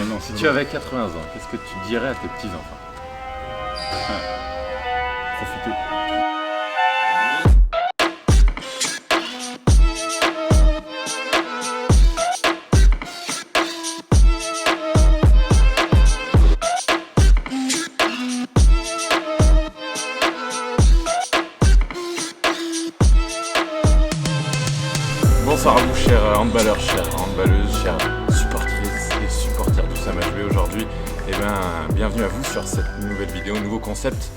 non, Si tu avais 80 ans, qu'est-ce que tu dirais à tes petits-enfants? Profitez. Bonsoir à vous, chers handballeurs, chères handballeuses, chères supportrices et supporters du Sam HB aujourd'hui. Bienvenue à vous sur cette nouvelle vidéo, nouveau concept.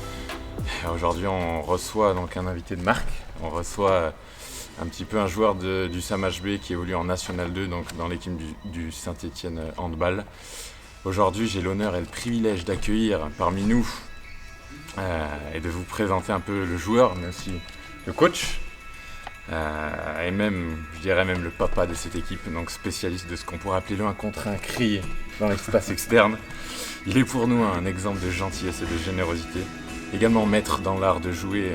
Aujourd'hui, on reçoit donc un invité de marque. On reçoit un petit peu un joueur du Sam HB qui évolue en National 2, donc dans l'équipe du Saint-Étienne Handball. Aujourd'hui, j'ai l'honneur et le privilège d'accueillir parmi nous et de vous présenter un peu le joueur, mais aussi le coach. Et même, je dirais même le papa de cette équipe, donc spécialiste de ce qu'on pourrait appeler le 1 contre 1 crié dans l'espace externe. Il est pour nous un exemple de gentillesse et de générosité, également maître dans l'art de jouer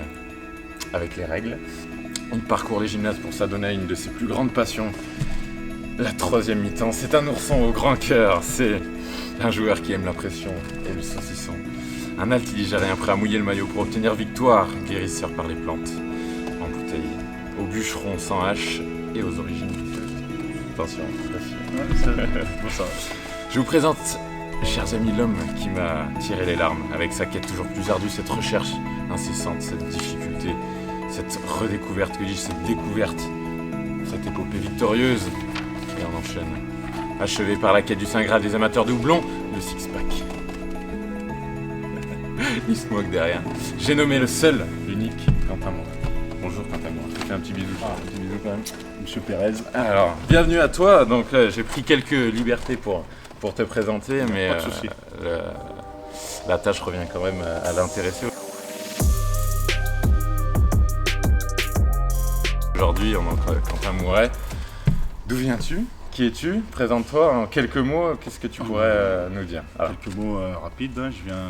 avec les règles. Il parcourt les gymnases pour s'adonner à une de ses plus grandes passions, la troisième mi-temps. C'est un ourson au grand cœur, c'est un joueur qui aime la pression et le saucisson. Un altiligérien prêt à mouiller le maillot pour obtenir victoire, guérisseur par les plantes, embouteillé aux bûcherons sans hache et aux origines douteuses. Attention, Bonsoir. je vous présente, chers amis, l'homme qui m'a tiré les larmes avec sa quête toujours plus ardue, cette recherche incessante, cette difficulté, cette redécouverte, que dis-je, cette découverte, cette épopée victorieuse. Et on enchaîne, achevé par la quête du Saint Graal des amateurs de houblon, le six-pack. Il se moque derrière. J'ai nommé le seul, l'unique, Quentin Moret. Bonjour Quentin Moret. Je te fais un petit bisou. Un petit bisou quand même. Monsieur Pérez. Alors, bienvenue à toi. Donc j'ai pris quelques libertés pour te présenter, mais Pas de souci. la tâche revient quand même à l'intéresser. Aujourd'hui, on a Quentin Moret. D'où viens-tu? Qui es-tu? Présente-toi en quelques mots. Qu'est-ce que tu pourrais nous dire? Alors, Quelques mots rapides. Je viens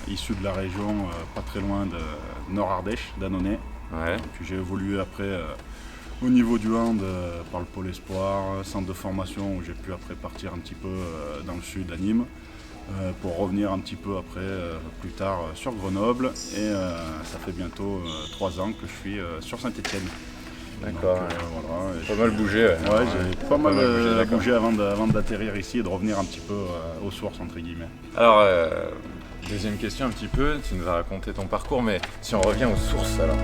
issu de la région, pas très loin de Nord-Ardèche, d'Annonay. ouais. Puis j'ai évolué après au niveau du hand par le pôle espoir, centre de formation où j'ai pu après partir un petit peu dans le sud à Nîmes pour revenir un petit peu après plus tard sur Grenoble et ça fait bientôt 3 ans que je suis sur Saint-Étienne. D'accord. Donc, voilà. Et Pas mal bougé. Ouais, j'ai pas mal d'accord. bougé avant d'atterrir ici et de revenir un petit peu aux sources entre guillemets. Alors, deuxième question un petit peu. Tu nous as raconté ton parcours, mais si on revient aux sources alors.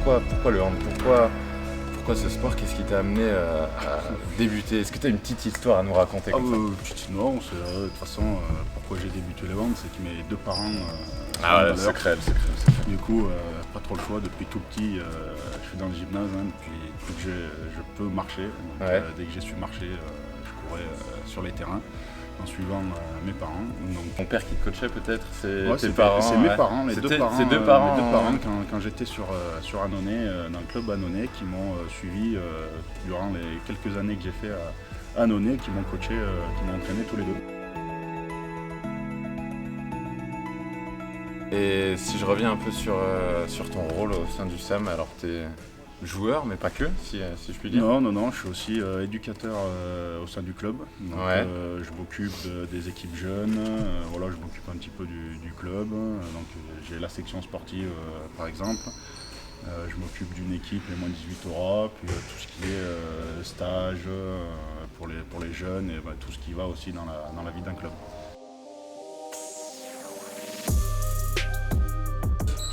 Pourquoi le hand? Pourquoi ce sport? Qu'est-ce qui t'a amené à débuter? Est-ce que tu as une petite histoire à nous raconter comme ça? Non, de toute façon, pourquoi j'ai débuté le hand, c'est que mes deux parents sont Ah ouais, le handballeurs. secret. Du coup, pas trop le choix. Depuis tout petit, je suis dans le gymnase depuis que je peux marcher. Donc, Ouais. dès que j'ai su marcher, je courais sur les terrains en suivant mes parents. Donc, Ton père qui te coachait peut-être? C'est ouais, tes c'est parents? c'est mes ouais. parents, les C'était deux parents, ces deux parents, mes deux parents quand j'étais sur Annonay, dans le club Annonay, qui m'ont suivi durant les quelques années que j'ai fait à Annonay, qui m'ont coaché, qui m'ont entraîné tous les deux. Et si je reviens un peu sur ton rôle au sein du SAM, alors tu es joueur, mais pas que, si je puis dire. Non, je suis aussi éducateur au sein du club. Donc, Ouais. je m'occupe des équipes jeunes, voilà, je m'occupe un petit peu du club. Donc, j'ai la section sportive par exemple. Je m'occupe d'une équipe, les moins 18 Europe, puis tout ce qui est stage pour les jeunes et tout ce qui va aussi dans la vie d'un club.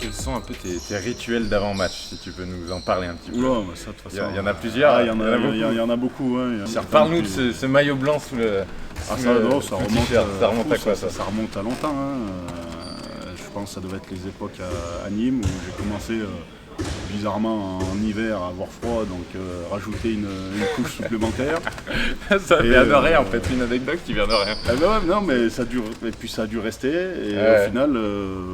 Quels sont un peu tes rituels d'avant-match, si tu peux nous en parler un petit peu? Oula, mais ça, de toute façon, Il y en a plusieurs. Ah, il y en a beaucoup. beaucoup. Hein. Il y en a certains Parle-nous de qui- ce maillot blanc sous le. Ah, sous ça, le- non, sous ça le remonte, t-shirt. Ça remonte à quoi ça remonte à longtemps. Hein. Je pense que ça devait être les époques à Nîmes où j'ai commencé bizarrement en hiver à avoir froid, donc rajouter une couche supplémentaire. Ça Et, vient de rien en fait, une anecdote qui vient de rien. Ah ben ouais, non, mais ça dure, et puis ça a dû rester. Et Ouais. au final,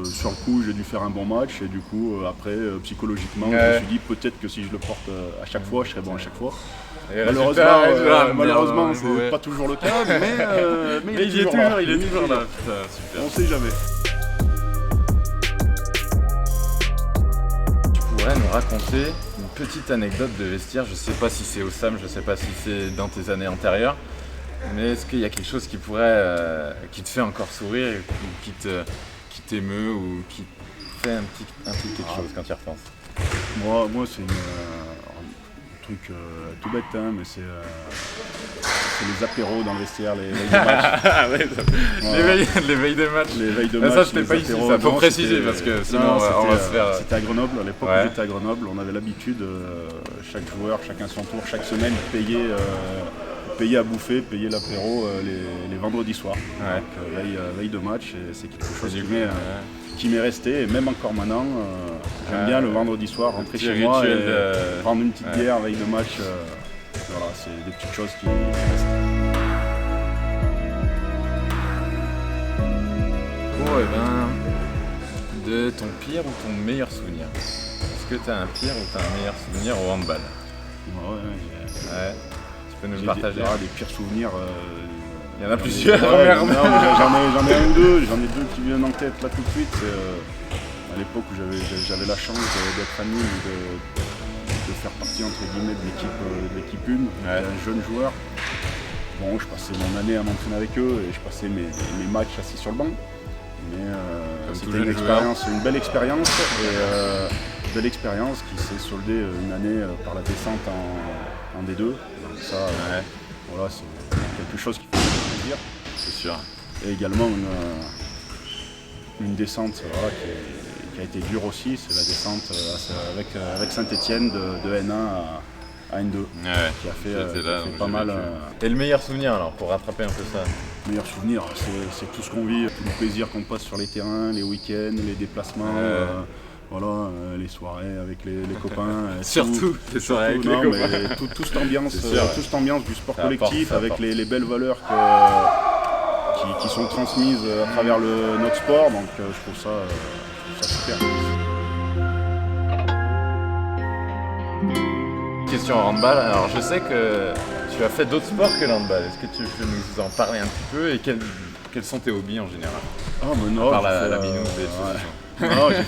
sur le coup, j'ai dû faire un bon match. Et du coup, après, psychologiquement, je Ouais. me suis dit peut-être que si je le porte à chaque fois, je serais bon à chaque fois. Et Malheureusement, résultat, c'est pas toujours le cas, mais Mais il est toujours là. Putain, super. On sait jamais. Tu pourrais nous raconter une petite anecdote de vestiaire, je sais pas si c'est au SAM, je sais pas si c'est dans tes années antérieures, mais est-ce qu'il y a quelque chose qui pourrait, qui te fait encore sourire, ou qui t'émeut, ou qui te fait un petit quelque chose quand tu y repenses? Moi c'est un truc tout bête, hein, mais c'est les apéros dans le vestiaire, les veilles de match. Ah ouais, voilà. Les veilles de match. Les veilles de mais match. Ça, c'était pas ici, ça faut préciser parce que sinon on va se faire. C'était à Grenoble, à l'époque où j'étais à Grenoble, on avait l'habitude, chaque joueur, chacun son tour, chaque semaine, payer à bouffer, payer l'apéro les vendredis soirs. Ouais. Donc veille de match, et c'est quelque chose qui m'est resté, et même encore maintenant, j'aime bien le vendredi soir rentrer chez moi et prendre une petite bière veille de match. Voilà, c'est des petites choses qui restent. Bon, et ben, de ton pire ou ton meilleur souvenir? Est-ce que tu as un pire ou tu as un meilleur souvenir au handball? Ouais. Tu peux nous le partager? Des pires souvenirs. Il y en a plusieurs. J'en ai un ou deux. J'en ai deux qui viennent en tête là tout de suite. À l'époque où j'avais la chance d'être à Nîmes, de faire partie entre guillemets de l'équipe 1, un jeune joueur. Bon, je passais mon année à m'entraîner avec eux et je passais mes matchs assis sur le banc. Mais c'était une belle expérience qui s'est soldée une année par la descente en D2. Donc ça, voilà, c'est quelque chose qui fait plaisir. C'est sûr. Et également une descente qui a été dure aussi, c'est la descente avec Saint-Etienne de N1 à N2, qui a fait pas mal. Et le meilleur souvenir alors, pour rattraper un peu ça? Le meilleur souvenir, c'est tout ce qu'on vit, tout le plaisir qu'on passe sur les terrains, les week-ends, les déplacements, voilà, les soirées avec les copains. Surtout les soirées avec les copains. Toute cette ambiance du sport collectif, avec les belles valeurs qui sont transmises à travers notre sport, donc je trouve ça super. Question en handball, alors je sais que tu as fait d'autres sports que le handball, est-ce que tu peux nous en parler un petit peu et quels sont tes hobbies en général? Non, par la binouse et non, j'ai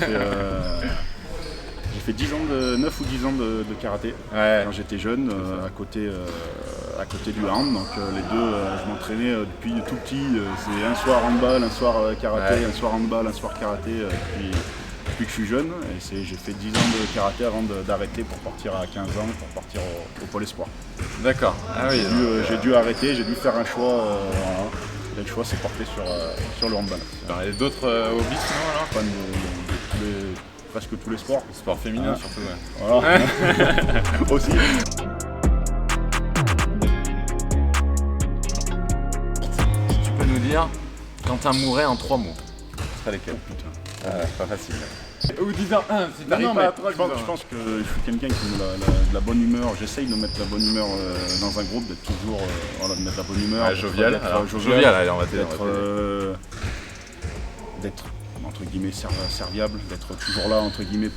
fait 9 ou 10 ans de karaté quand j'étais jeune, à côté du hand. Donc les deux, je m'entraînais depuis tout petit. C'est un soir handball, un soir karaté, un soir handball, un soir karaté depuis que je suis jeune. Et j'ai fait 10 ans de karaté avant d'arrêter pour partir à 15 ans, pour partir au Pôle Espoir. D'accord. Ah oui. J'ai dû arrêter, j'ai dû faire un choix. Et le choix s'est porté sur le handball. Et d'autres hobbies sinon alors? Fan de presque tous les sports. Le sport féminin surtout. Voilà. Aussi. Tu peux nous dire, quand t'as mourrais en 3 mots, ce serait lesquels? Oh putain. Pas facile. Ou dis-en un, si t'arrives pas à 3, je pense que je suis quelqu'un qui met de la bonne humeur. J'essaye de mettre la bonne humeur dans un groupe, d'être toujours de mettre la bonne humeur. Jovial. Allez, on va d'être entre guillemets serviable, d'être toujours là entre guillemets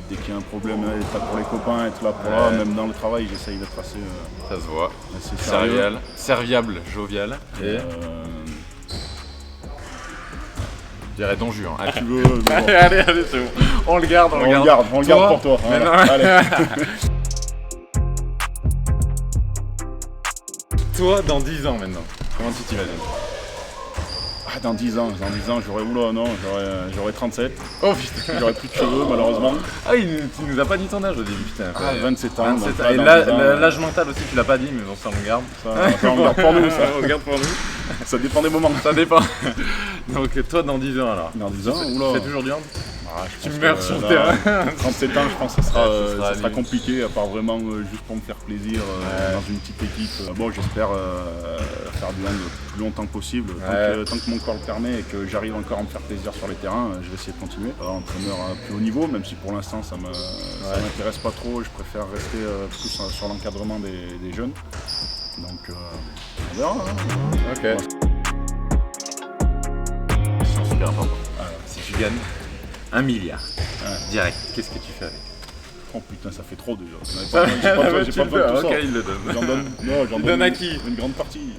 dès qu'il y a un problème, être là pour les copains, être là pour même dans le travail, j'essaye d'être assez. Ça se voit. Assez serviable, jovial. Et je dirais Don Juan. Tu veux. Allez, c'est bon. On le garde pour toi. Voilà. Allez. Toi, dans 10 ans maintenant, comment tu t'imagines? Dans 10 ans, j'aurais 37. Oh putain. J'aurais plus de cheveux malheureusement. Ah oui, tu nous as pas dit ton âge au début, putain. 27 ans. Et l'âge mental aussi, tu l'as pas dit, mais bon, ça on le garde. Ça on le garde pour nous, ça. On le garde pour nous. Ça dépend des moments. Ça dépend. Donc toi, dans 10 ans alors? Dans 10 ans, tu fais toujours du hand? Tu meurs sur le terrain. 37 ans, je pense que ça sera compliqué, à part vraiment juste pour me faire plaisir dans une petite équipe. Bon, j'espère faire du hand le plus longtemps possible. Tant que mon corps le permet et que j'arrive encore à me faire plaisir sur les terrains, je vais essayer de continuer. Entraîneur à plus haut niveau, même si pour l'instant ça m'intéresse pas trop, je préfère rester plus sur l'encadrement des jeunes. Donc on verra. Ok. C'est super important. Si tu gagnes 1 milliard direct, qu'est-ce que tu fais avec? Oh putain, ça fait trop déjà. J'ai pas besoin de tout ça. Ok, il le donne. J'en donne à qui? Une grande partie.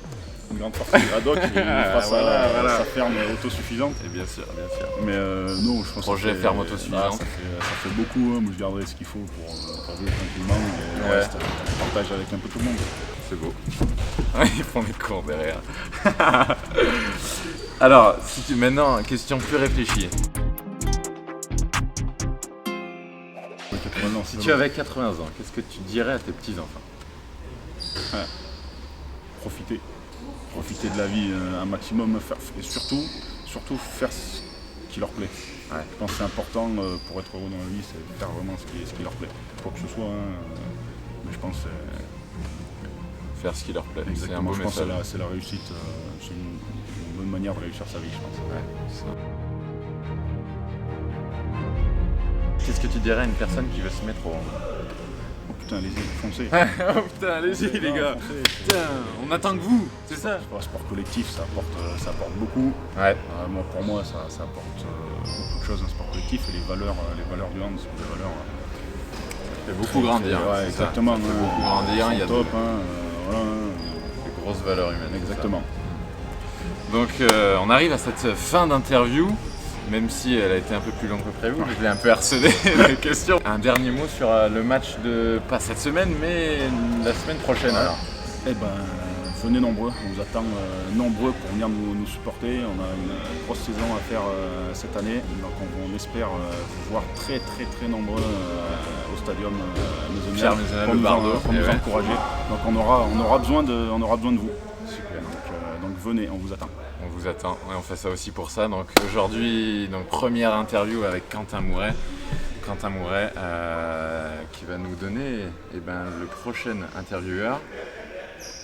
une grande partie du Haddock et face à voilà. sa ferme autosuffisante. Et bien sûr, bien sûr. Mais non, je pense Projet que ferme autosuffisante. ça fait beaucoup. Hein. Moi, je garderai ce qu'il faut pour vivre tranquillement et le Ouais. reste, je partage avec un peu tout le monde. C'est beau. Ils font des cours derrière. Alors, maintenant, question plus réfléchie. Si tu avais 80 ans, qu'est-ce que tu dirais à tes petits-enfants? Profiter de la vie un maximum et surtout faire ce qui leur plaît. Ouais. Je pense que c'est important pour être heureux dans la vie, c'est de faire vraiment ce qui leur plaît. Quoi que ce soit, mais je pense que Faire ce qui leur plaît. C'est un exactement, beau je pense que message. c'est la réussite, c'est une bonne manière de réussir sa vie, je pense. Ouais, ça. Qu'est-ce que tu dirais à une personne qui veut se mettre au hand? Oh putain, allez-y, foncez. Oh putain, allez-y les Non, gars. foncez, Putain, on attend que vous, c'est ça? Le sport collectif, ça apporte beaucoup. Ouais. Pour moi, ça apporte beaucoup de choses, un sport collectif, et les valeurs du hand sont des valeurs. Ça fait beaucoup grandir. Ouais, c'est exactement. Ça fait beaucoup grandir, il y a top, voilà. de grosses valeurs humaines. Exactement. Donc on arrive à cette fin d'interview, même si elle a été un peu plus longue que prévu, je l'ai un peu harcelé de questions. Un dernier mot sur le match de, pas cette semaine, mais la semaine prochaine alors. Eh ben, venez nombreux, on vous attend nombreux pour venir nous supporter. On a une grosse saison à faire cette année, donc on espère vous voir très nombreux au stadium Pierre Mézenal, le Bardo, pour nous encourager. Donc on aura besoin de vous. Super. Donc venez, on vous attend. On vous attend, ouais, on fait ça aussi pour ça. Donc aujourd'hui, première interview avec Quentin Mouret. Quentin Mouret qui va nous donner le prochain intervieweur.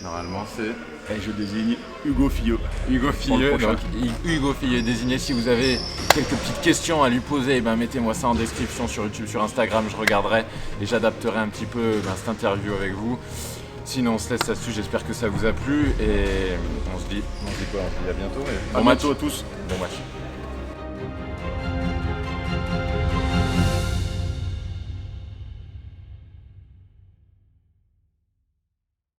Normalement c'est Et je désigne Hugo Filleux. Hugo Filleux. prochain. Donc Hugo Filleux désigné. Si vous avez quelques petites questions à lui poser, mettez-moi ça en description sur YouTube, sur Instagram, je regarderai et j'adapterai un petit peu cette interview avec vous. Sinon on se laisse là-dessus, j'espère que ça vous a plu et on se dit quoi? On se dit à bientôt. À bientôt à tous. Bon match.